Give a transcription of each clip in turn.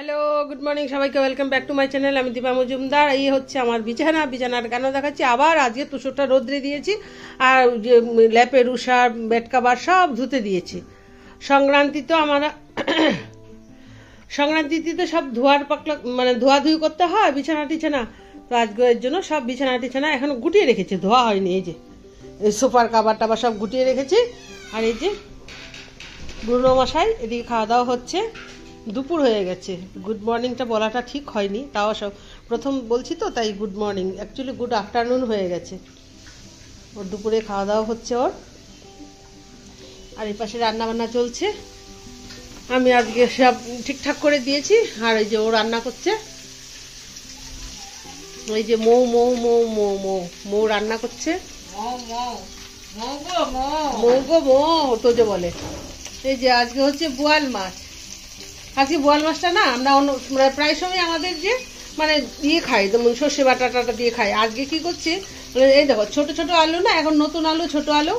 Hello, good morning সবাইকে, welcome back to my channel. আমি দীপা মজুমদার। এই হচ্ছে আমার বিছানার কেন দেখাচ্ছি। আবার আজকে তুষরটা রোদ্রে দিয়েছি, আর যে ল্যাপের উষা বেড কাভার সব ধুতে দিয়েছি। সংক্রান্তি তো আমরা সংক্রান্তিতে তো সব ধোয়ার পাকলা মানে ধোয়াধুয়ি করতে হয় বিছানা টিছানা। তো আজকে এর জন্য সব বিছানা টিছানা এখন গুটিয়ে রেখেছি, ধোয়া হয়নি। এই যে এই সোফার কাভার টাবার সব গুটিয়ে রেখেছি। আর এই যে বুড়ো মশাই এদিকে খাওয়া দাওয়া হচ্ছে। দুপুর হয়ে গেছে, গুড মর্নিংটা বলাটা ঠিক হয়নি, তাও সব প্রথম বলছি তো তাই good morning, actually good afternoon হয়ে গেছে। ওর দুপুরে খাওয়া দাওয়া হচ্ছে ওর, আর এই পাশে রান্না বান্না চলছে। আমি আজকে সব ঠিকঠাক করে দিয়েছি, আর এই যে ও রান্না করছে। ওই যে মৌ মৌ মৌ মৌ মৌ মৌ রান্না করছে। মৌ গো মৌ তো যে বলে। এই যে আজকে হচ্ছে বোয়াল মাছ। আজকে বোয়াল মাছটা না আমরা অন্য মানে প্রায় সময় আমাদের যে মানে দিয়ে খাই, যেমন সর্ষে বাটা টাটা দিয়ে খাই। আজকে কি করছি, এই দেখো ছোট ছোট আলু না, এখন নতুন আলু, ছোট আলু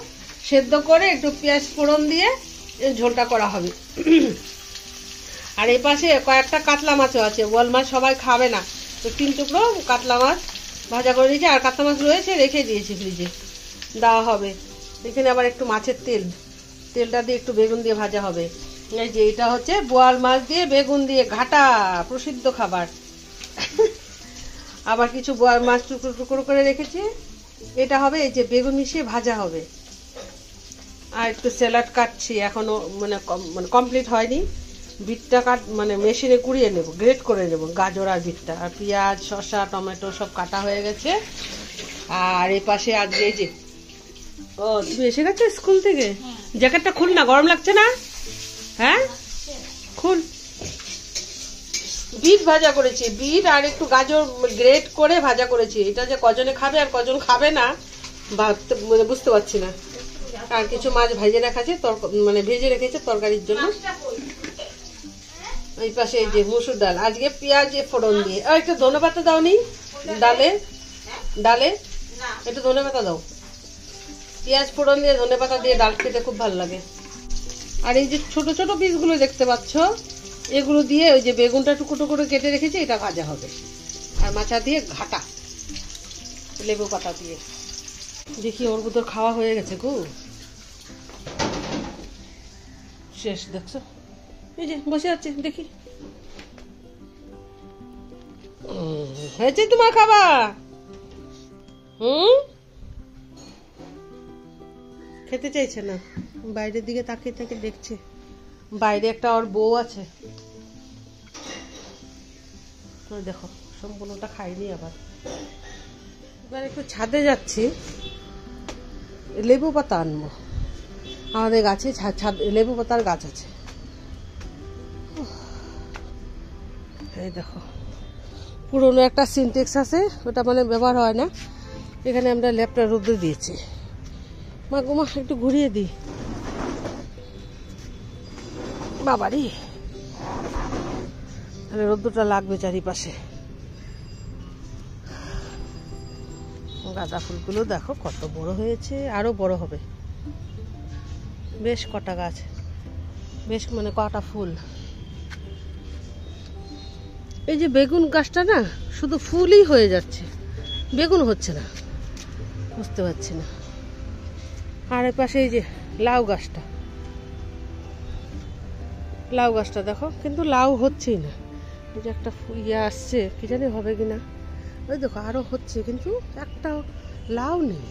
সেদ্ধ করে একটু পেঁয়াজ ফোড়ন দিয়ে ঝোলটা করা হবে। আর এই পাশে কয়েকটা কাতলা মাছও আছে। বোয়াল মাছ সবাই খাবে না, তো 3 টুকরো কাতলা মাছ ভাজা করে দিয়েছি। আর কাতলা মাছ রয়েছে, রেখে দিয়েছি ফ্রিজে, দেওয়া হবে। এখানে আবার একটু মাছের তেলটা দিয়ে একটু বেগুন দিয়ে ভাজা হবে। এই যে এটা হচ্ছে বোয়াল মাছ দিয়ে বেগুন দিয়ে ঘাটা, প্রসিদ্ধ খাবার। আবার কিছু বোয়াল মাছ টুকরো টুকরো করে রেখেছি, এটা হবে। এই যে বেগুন মিশিয়ে ভাজা হবে। আর একটু স্যালাড কাটছি, এখনো মানে কমপ্লিট হয়নি। বিটটা মানে মেশিনে কুড়িয়ে নেব, গ্রেট করে নেব গাজর আর বিটটা। আর পেঁয়াজ শসা টমেটো সব কাটা হয়ে গেছে। আর এই পাশে আজকে এই যে ও তুমি এসে গেছো স্কুল থেকে, জ্যাকেটটা খুল না, গরম লাগছে না? হ্যাঁ খুল। বিট ভাজা করেছি, বিট আর একটু গাজর গ্রেট করে ভাজা করেছি। এটা যে কজনে খাবে আর কজন খাবে না মানে বুঝতে পারছি না। আর কিছু মাছ ভেজে রেখেছে, মানে ভেজে রেখেছে তরকারির জন্য। এই পাশে এই যে মুসুর ডাল, আজকে পেঁয়াজ ফোড়ন দিয়ে। একটু ধনে পাতা দাও নি ডালে একটু ধনে পাতা দাও। পেঁয়াজ ফোড়ন দিয়ে ধনে পাতা দিয়ে ডাল খেতে খুব ভালো লাগে। আর এই যে ছোট ছোট পিসগুলো দেখতে পাচ্ছ, এগুলো দিয়ে ওই যে বেগুনটা টুকরো টুকরো কেটে রেখেছি, এটা ভাজা হবে। আর মাছা দিয়ে ঘাটা, লেবু পাতা দিয়ে। দেখি ওর ভিতর খাওয়া হয়ে গেছে গো, শেষ। দেখছো এই যে বসে আছে, দেখি হয়েছে তোমার খাবা? খেতে চাইছে না, বাইরের দিকে তাকিয়ে তাকে দেখছে। বাইরে একটা ওর বউ আছে, দেখো সম্পূর্ণটা খাইনি। আবার এবার একটু ছাদে যাচ্ছি, লেবু পাতা আনবো। আমাদের গাছে লেবু পাতার গাছ আছে। এই দেখো পুরনো একটা সিনটেক্স আছে, ওটা মানে ব্যবহার হয় না। এখানে আমরা ল্যাপটা রোদে দিয়েছি। মা গোমা একটু ঘুরিয়ে দিই, বাবারি তাহলে রোদ্দুরটা লাগবে চারিপাশে। গাঁদা ফুলগুলো দেখো কত বড় হয়েছে, আরো বড় হবে। বেশ কটা গাছ, বেশ মানে কটা ফুল। এই যে বেগুন গাছটা না শুধু ফুলই হয়ে যাচ্ছে, বেগুন হচ্ছে না, বুঝতে পারছি না। আর এর পাশে এই যে লাউ গাছটা দেখো, কিন্তু লাউ হচ্ছেই না। এই যে একটা আসছে, কি জানি হবে কিনা। ওই দেখো আরো হচ্ছে, কিন্তু একটা লাউ নেই।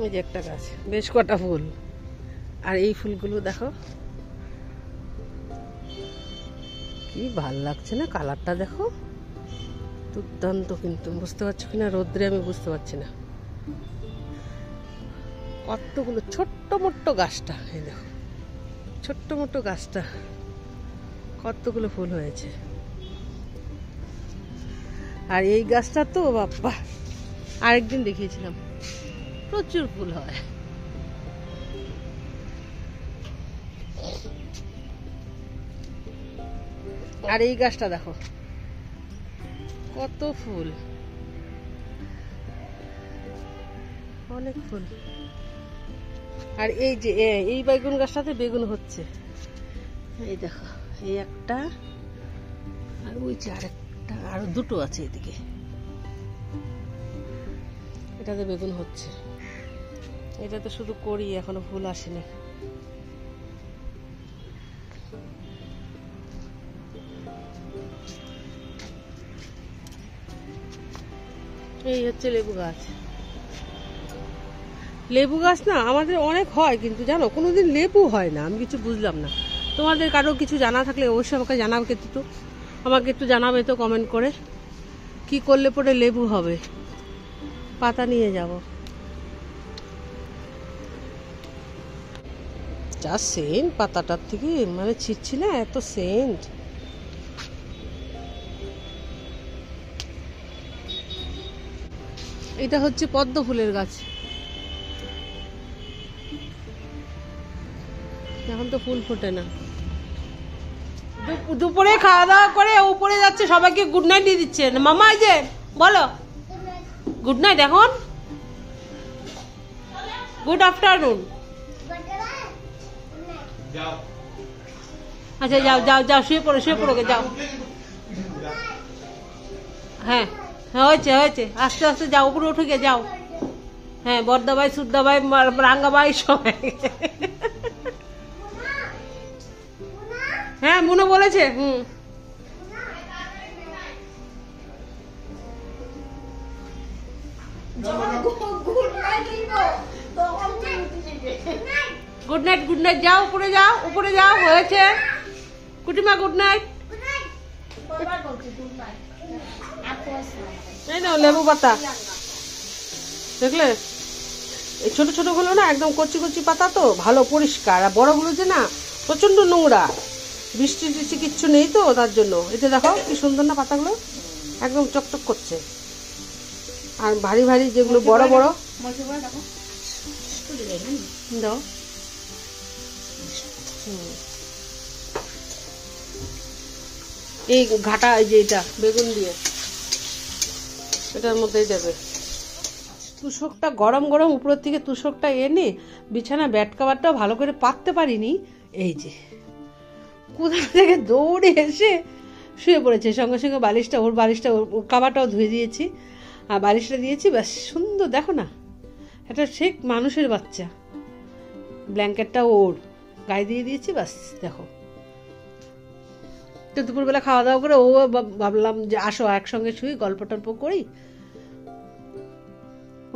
ওই যে একটা গাছ, বেশ কটা ফুল। আর এই ফুলগুলো দেখো কি ভাল লাগছে না, কালারটা দেখো দুর্দান্ত। কিন্তু বুঝতে পারছো কিনা রোদ্রে আমি বুঝতে পারছি না। কতগুলো ছোট্ট মোট্ট গাছটা, এই দেখো ছোট্ট মোট্ট গাছটা কতগুলো ফুল হয়েছে। আর এই গাছটা তো বাবা আরেকদিন দেখিয়েছিলাম, প্রচুর ফুল হয়। আর এই গাছটা দেখো কত ফুল। অনেক ফুল। আর এই যে এই বেগুন গাছটাতে বেগুন হচ্ছে, এই দেখো, এই একটা, আর ওই যে আরেকটা, আর দুটো আছে এদিকে, এটাতে বেগুন হচ্ছে। এটাতে শুধু করি, এখনো ফুল আসেনি। এই হচ্ছে লেবু গাছ। লেবু গাছ না আমাদের অনেক হয়, কিন্তু জানো কোনোদিন লেবু হয় না, আমি কিছু বুঝলাম না। তোমাদের কারো কিছু জানা থাকলে অবশ্যই আমাকে জানাবে, কিন্তু আমাকে একটু জানাবে তো কমেন্ট করে, কি করলে পরে লেবু হবে। পাতা নিয়ে যাব। যা সেন্ট পাতাটার থেকে, মানে ছিটছি না, এত সেন্ট। এটা হচ্ছে পদ্ম ফুলের গাছ। এখন তো ফুল ফোটে না। দুপুরে খাওয়া দাওয়া করে উপরে যাচ্ছে, সবাইকে গুড নাইট দিয়ে দিচ্ছে। মামা এই যে বলো গুড নাইট, এখন গুড আফটারনুন। আচ্ছা যাও যাও যাও, শুয়ে পড়ো, শুয়ে পড়ো, যাও। হ্যাঁ হয়েছে হয়েছে, আস্তে আস্তে যাও, উপরে উঠে গিয়ে যাও। হ্যাঁ, বর্দাবাই, সুদ্দাবাই, রাঙ্গাবাই সবাই। হ্যাঁ মুনো বলেছে। গুড নাইট, গুড নাইট, যাও উপরে যাও, উপরে যাও, হয়েছে। কুটিমা গুড নাইট। এই নাও লেবু পাতা, দেখলে এই ছোট ছোট গুলো না একদম কচি কচি পাতা, তো ভালো পরিষ্কার। আর বড়গুলো যে না প্রচন্ড নোংরা, বৃষ্টি টিষ্টি কিচ্ছু নেই তো, তার জন্য। এটা দেখো কি সুন্দর না পাতাগুলো, একদম চকচক করছে। আর ভারী ভারী যেগুলো বড় বড়, দাও। এই ঘাটা, এই যে এটা বেগুন দিয়ে এটার মধ্যেই দেবে। তুষকটা গরম গরম উপরের থেকে তুষকটা এনে বিছানা ব্যাট কাভারটাও ভালো করে পাততে পারিনি। এই যে কোথা থেকে দৌড়ে এসে শুয়ে পড়েছে, সঙ্গে সঙ্গে বালিশটা, ওর বালিশটা, ওর কাভারটাও ধুয়ে দিয়েছি, আর বালিশটা দিয়েছি। ব্যাস সুন্দর, দেখো না, এটা ঠিক মানুষের বাচ্চা। ব্ল্যাঙ্কেটটা ওর গায়ে দিয়ে দিয়েছি, ব্যাস দেখো। তো দুপুরবেলা খাওয়া দাওয়া করে ও ভাবলাম যে আসো একসঙ্গে শুই, গল্প টল্প করি।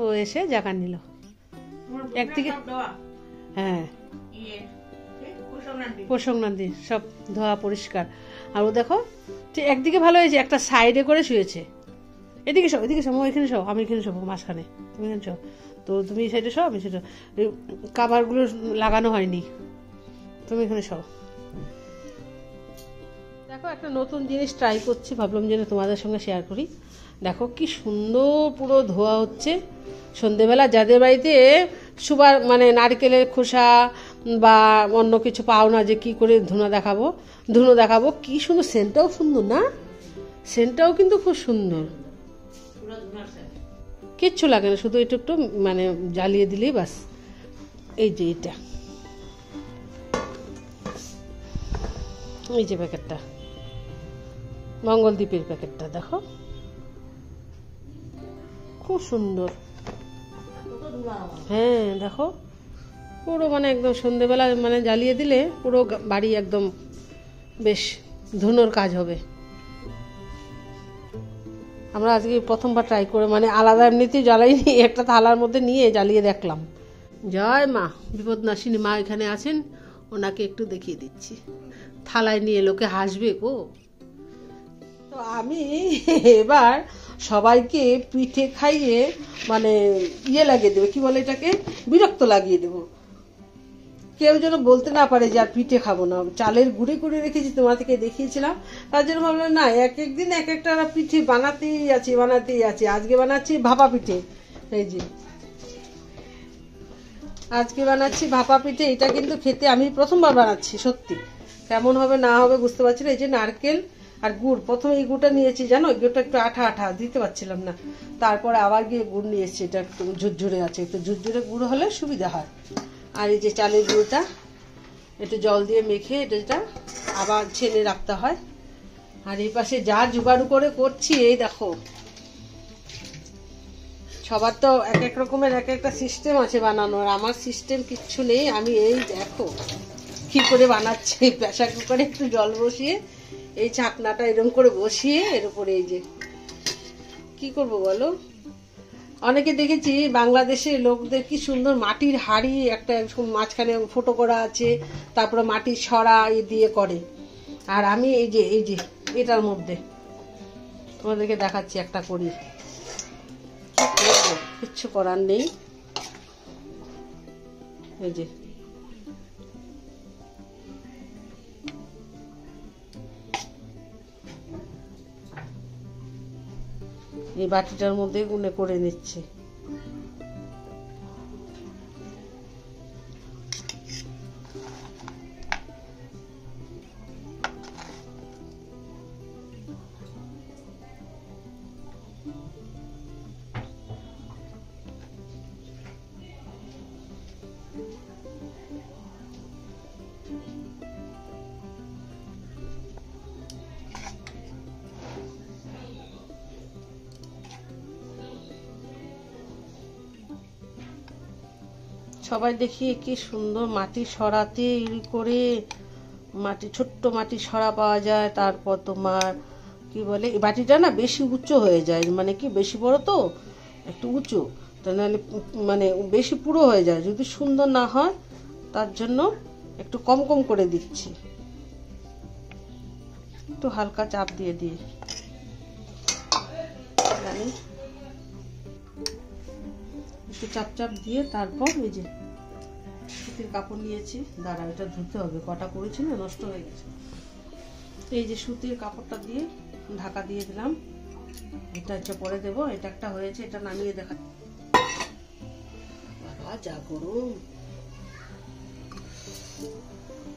ও এসে জায়গা নিল একদিকে। হ্যাঁ, প্রসংনাদি সব ধোয়া পরিষ্কার। আর ও দেখো একদিকে ভালো হয়েছে, একটা সাইডে করে শুয়েছে। এদিকে সব, এদিকে সব, এখানে সব, আমি এখানে সব, মাঝখানে তুমি এখানে সব। তো তুমি সাইডে সব, আমি সেটা, কাভারগুলো লাগানো হয়নি, তুমি এখানে সব। দেখো একটা নতুন জিনিস ট্রাই করছি, ভাবলাম যেন তোমাদের সঙ্গে শেয়ার করি। দেখো কি সুন্দর পুরো ধোয়া হচ্ছে। সন্ধেবেলা যাদের বাড়িতে সুবার মানে নারকেলের খোসা বা অন্য কিছু পাও না, যে কি করে ধুনো দেখাবো, কি সুন্দর সেন্টটাও সুন্দর না, সেন্টটাও কিন্তু খুব সুন্দর, কিচ্ছু লাগে না, শুধু একটু একটু মানে জ্বালিয়ে দিলেই বাস। এই যে এটা, এই যে প্যাকেটটা, মঙ্গলদ্বীপের প্যাকেটটা, দেখো খুব সুন্দর। হ্যাঁ দেখো, পুরো মানে একদম সন্ধেবেলা মানে জ্বালিয়ে দিলে পুরো বাড়ি একদম বেশ ধুনোর কাজ হবে। আমরা আজকে প্রথমবার ট্রাই করে, মানে আলাদা এমনিতেই জ্বালাইনি, একটা থালার মধ্যে নিয়ে জ্বালিয়ে দেখলাম। জয় মা বিপদনাশিনী মা এখানে আছেন, ওনাকে একটু দেখিয়ে দিচ্ছি। থালায় নিয়ে লোকে হাসবে গো। তো আমি এবার সবাইকে পিঠে খাইয়ে মানে লাগিয়ে দেবো, কি বলে এটাকে, বিরক্ত লাগিয়ে দেবো। কেউ যেন বলতে না পারে যে আর পিঠে খাবো না। চালের গুঁড়ি করে রেখেছি, তোমাদেরকে দেখিয়েছিলাম, তার জন্য ভাবলাম না, এক একদিন এক একটা পিঠে বানাতেই আছে। আজকে বানাচ্ছি ভাপা পিঠে, এই যে আজকে বানাচ্ছি ভাপা পিঠে। এটা কিন্তু খেতে আমি প্রথমবার বানাচ্ছি, সত্যি কেমন হবে না হবে বুঝতে পারছি না। এই যে নারকেল আর গুড়, প্রথমে এই গুড়টা নিয়েছি জানো, এই গুড়টা একটু আঠা আঠা, দিতে পারছিলাম না, তারপরে আবার গিয়ে গুড় নিয়ে এসেছি, এটা একটু ঝুরঝুরে আছে, একটু ঝুরঝুরে গুড় হলে সুবিধা হয়। আর এই যে চালের গুঁড়োটা একটু জল দিয়ে মেখে এটা আবার ছেনে রাখতে হয়। আর এই পাশে যা জোগাড় করে করছি, এই দেখো, সবার তো এক এক রকমের এক একটা সিস্টেম আছে বানানোর, আমার সিস্টেম কিচ্ছু নেই। আমি এই দেখো কি করে বানাচ্ছি, প্রেসার কুকারে একটু জল বসিয়ে এই ছাকনাটা এরকম করে বসিয়ে এর উপরে এই যে কি করব বলো, অনেকে দেখেছি বাংলাদেশের লোকদের কি সুন্দর মাটির হাঁড়ি একটা মাঝখানে ফোটো করা আছে, তারপরে মাটির ছড়া দিয়ে করে। আর আমি এই যে এটার মধ্যে তোমাদেরকে দেখাচ্ছি একটা করি, কি করবো, কিচ্ছু করার নেই। এই যে এই বাটিটার মধ্যে গুনে করে নিচ্ছি। সবাই দেখি কি সুন্দর মাটি সরাতে করে, মাটি ছোট্ট মাটি সরা পাওয়া যায়। তারপর তোমার কি বলে, এই বাটিটা না বেশি উঁচু হয়ে যায়, মানে কি বেশি বড় তো একটু উঁচু, তা নাহলে মানে বেশি পুরো হয়ে যায়, যদি সুন্দর না হয় তার জন্য একটু কম কম করে দিচ্ছি, একটু হালকা চাপ দিয়ে জানি একটু চাপ চাপ দিয়ে তারপর এই যে সুতির কাপড় নিয়েছি, দাঁড়া এটা ধুতে হবে, কটা করেছি না নষ্ট হয়ে গেছে। এই যে সুতির কাপড়টা দিয়ে ঢাকা দিয়ে দিলাম, এটা হচ্ছে পরে দেবো। এটা একটা হয়েছে, এটা নামিয়ে দেখা, বাবা যা গরম,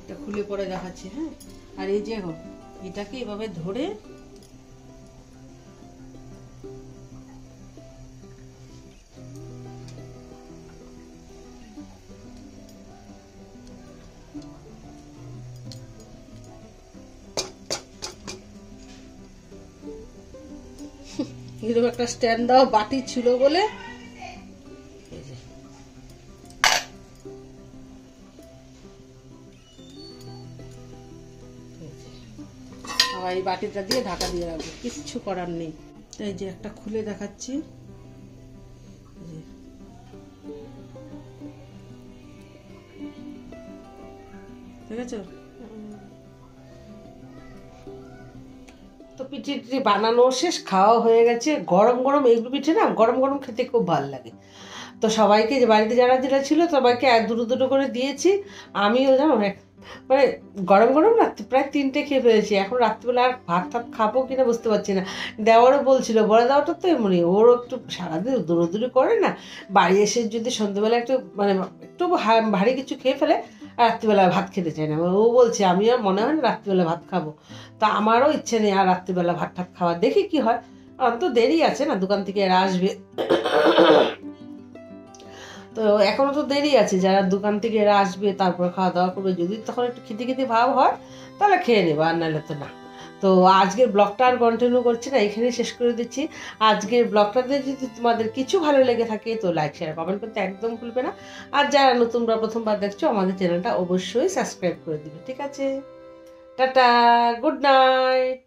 এটা খুলে পরে দেখাচ্ছি। হ্যাঁ, আর এই যে এটাকে এভাবে ধরে এরকম একটা স্ট্যান্ড দাও, বাটি ছিল বলে আবার এই বাটিটা দিয়ে ঢাকা দিয়ে রাখবো, কিচ্ছু করার নেই। এই যে একটা খুলে দেখাচ্ছি, ঠিক আছে। তো পিঠে টিঠে বানানো শেষ, খাওয়া হয়ে গেছে। গরম গরম এগুলো পিঠে না গরম গরম খেতে খুব ভালো লাগে। তো সবাইকে যে বাড়িতে যারা যেটা ছিল সবাইকে দুটো দুটো করে দিয়েছি। আমিও জানো মানে গরম গরম রাত্রি প্রায় 3টে খেয়ে ফেলেছি। এখন রাত্রিবেলা আর ভাত টাত খাবো কিনা বুঝতে পারছি না। দেওয়ারও বলছিল, বড় দেওয়াটা তো এমনি, ওরও একটু সারাদিন দৌড়োদৌড়ি করে না, বাড়ি এসে যদি সন্ধ্যেবেলা একটু মানে একটু ভারী কিছু খেয়ে ফেলে, রাত্রিবেলা ভাত খেতে চায় না। ও বলছে আমি আর মনে হয় না রাত্রিবেলা ভাত খাবো। তা আমারও ইচ্ছে নেই আর রাত্রিবেলা ভাত টাত খাওয়া, দেখি কি হয়। তো দেরি আছে না, দোকান থেকে এরা আসবে, তো এখনো তো দেরি আছে, যারা দোকান থেকে এরা আসবে তারপর খাওয়া দাওয়া করবে। যদি তখন একটু খেতে খেতে ভাব হয় তাহলে খেয়ে নেবো, আর নাহলে তো না। তো আজকের ব্লগটা আর কন্টিনিউ করছি না, এখানেই শেষ করে দিচ্ছি। আজকের ব্লগটাতে যদি তোমাদের কিছু ভালো লেগে থাকে তো লাইক শেয়ার কমেন্ট করতে একদম ভুলবে না। আর যারা নতুন বা প্রথমবার দেখছো আমাদের চ্যানেলটা অবশ্যই সাবস্ক্রাইব করে দিবে, ঠিক আছে। Tata, good night.